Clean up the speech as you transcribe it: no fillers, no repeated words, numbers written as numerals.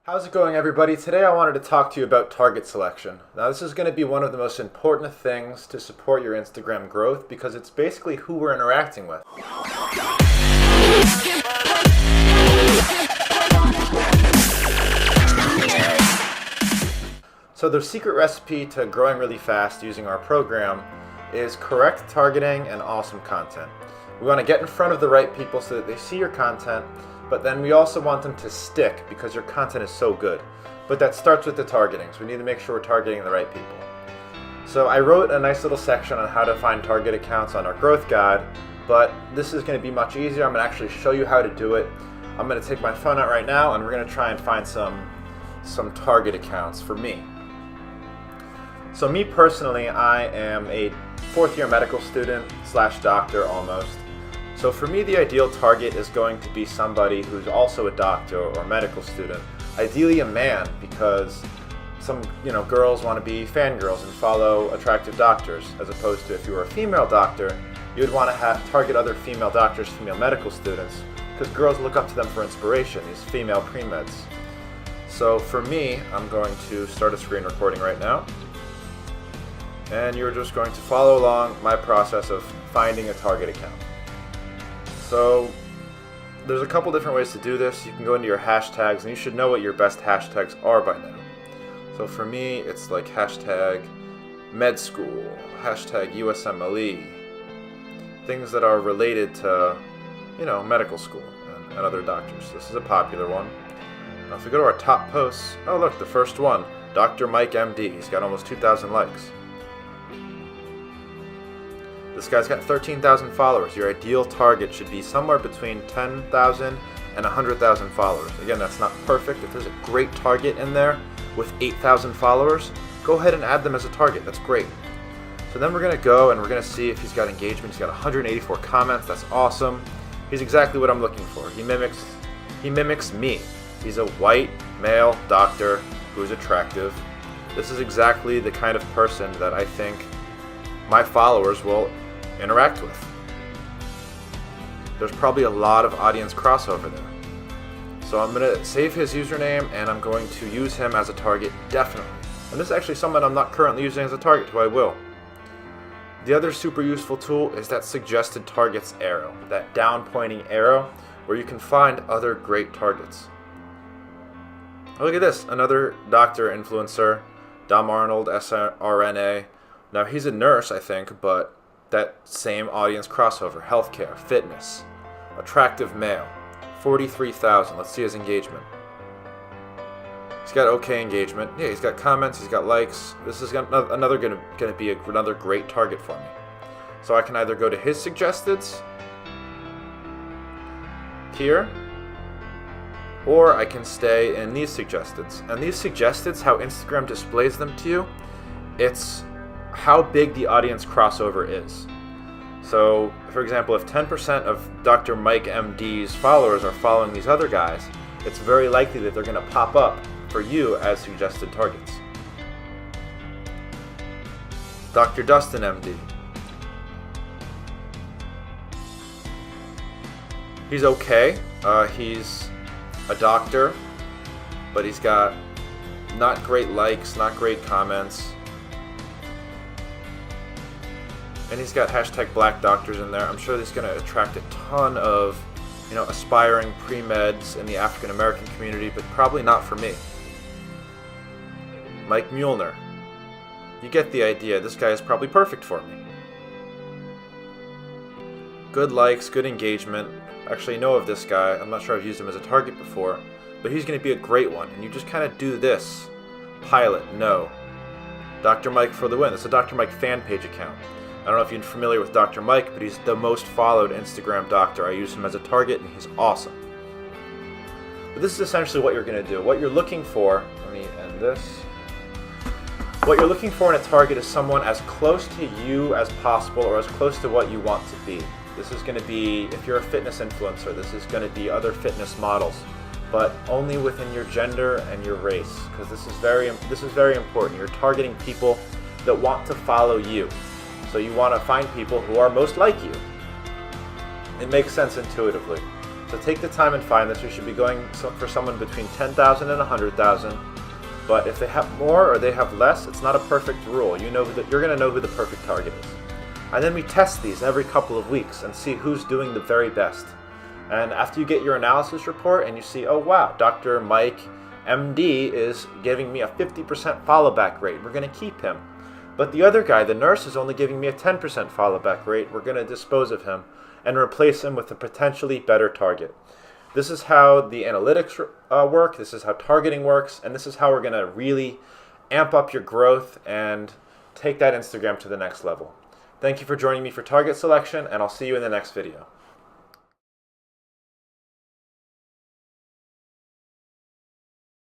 How's it going, everybody? Today I wanted to talk to you about target selection. Now, this is going to be one of the most important things to support your Instagram growth because it's basically who we're interacting with. So the secret recipe to growing really fast using our program is correct targeting and awesome content. We want to get in front of the right people so that they see your content, but then we also want them to stick because your content is so good. But that starts with the targeting, so we need to make sure we're targeting the right people. So I wrote a nice little section on how to find target accounts on our growth guide, but this is going to be much easier. I'm going to actually show you how to do it. I'm going to take my phone out right now and we're going to try and find some target accounts for me. So me personally, I am a fourth-year medical student / doctor almost. So for me, the ideal target is going to be somebody who's also a doctor or medical student. Ideally a man, because some girls want to be fangirls and follow attractive doctors, as opposed to if you were a female doctor, you would want to target other female doctors, female medical students, because girls look up to them for inspiration, these female pre-meds. So for me, I'm going to start a screen recording right now. And you're just going to follow along my process of finding a target account. So there's a couple different ways to do this. You can go into your hashtags, and you should know what your best hashtags are by now. So for me, it's like hashtag med school, hashtag USMLE, things that are related to, medical school and other doctors. This is a popular one. Now if we go to our top posts, oh look, the first one, Dr. Mike MD. He's got almost 2,000 likes. This guy's got 13,000 followers. Your ideal target should be somewhere between 10,000 and 100,000 followers. Again, that's not perfect. If there's a great target in there with 8,000 followers, go ahead and add them as a target. That's great. So then we're going to go and we're going to see if he's got engagement. He's got 184 comments. That's awesome. He's exactly what I'm looking for. He mimics me. He's a white male doctor who's attractive. This is exactly the kind of person that I think my followers will interact with. There's probably a lot of audience crossover there. So I'm going to save his username and I'm going to use him as a target, definitely. And this is actually someone I'm not currently using as a target, who I will. The other super useful tool is that suggested targets arrow, that down pointing arrow where you can find other great targets. Oh, look at this, another doctor influencer, Dom Arnold, sRNA. Now he's a nurse, I think, but that same audience crossover, healthcare, fitness, attractive male, 43,000. Let's see his engagement. He's got okay engagement. Yeah, he's got comments, he's got likes. This is another going to be another great target for me. So I can either go to his suggesteds here, or I can stay in these suggesteds. And these suggesteds, how Instagram displays them to you, it's how big the audience crossover is. So, for example, if 10% of Dr. Mike MD's followers are following these other guys, it's very likely that they're going to pop up for you as suggested targets. Dr. Dustin MD. He's okay. He's a doctor, but he's got not great likes, not great comments. And he's got hashtag black doctors in there. I'm sure he's going to attract a ton of, aspiring pre-meds in the African American community, but probably not for me. Mike Muehlner. You get the idea. This guy is probably perfect for me. Good likes, good engagement. Actually, I know of this guy. I'm not sure I've used him as a target before, but he's going to be a great one. And you just kind of do this. Pilot, no. Dr. Mike for the win. It's a Dr. Mike fan page account. I don't know if you're familiar with Dr. Mike, but he's the most followed Instagram doctor. I use him as a target, and he's awesome. But this is essentially what you're going to do. What you're looking for, let me end this. What you're looking for in a target is someone as close to you as possible or as close to what you want to be. This is going to be, if you're a fitness influencer, this is going to be other fitness models, but only within your gender and your race, because this is very important. You're targeting people that want to follow you. So you want to find people who are most like you. It makes sense intuitively. So take the time and find this. We should be going for someone between 10,000 and 100,000. But if they have more or they have less, it's not a perfect rule. You're going to know who the perfect target is. And then we test these every couple of weeks and see who's doing the very best. And after you get your analysis report and you see, oh wow, Dr. Mike, MD, is giving me a 50% follow-back rate, we're going to keep him. But the other guy, the nurse, is only giving me a 10% follow-back rate, we're going to dispose of him and replace him with a potentially better target. This is how the analytics work, this is how targeting works, and this is how we're going to really amp up your growth and take that Instagram to the next level. Thank you for joining me for target selection, and I'll see you in the next video.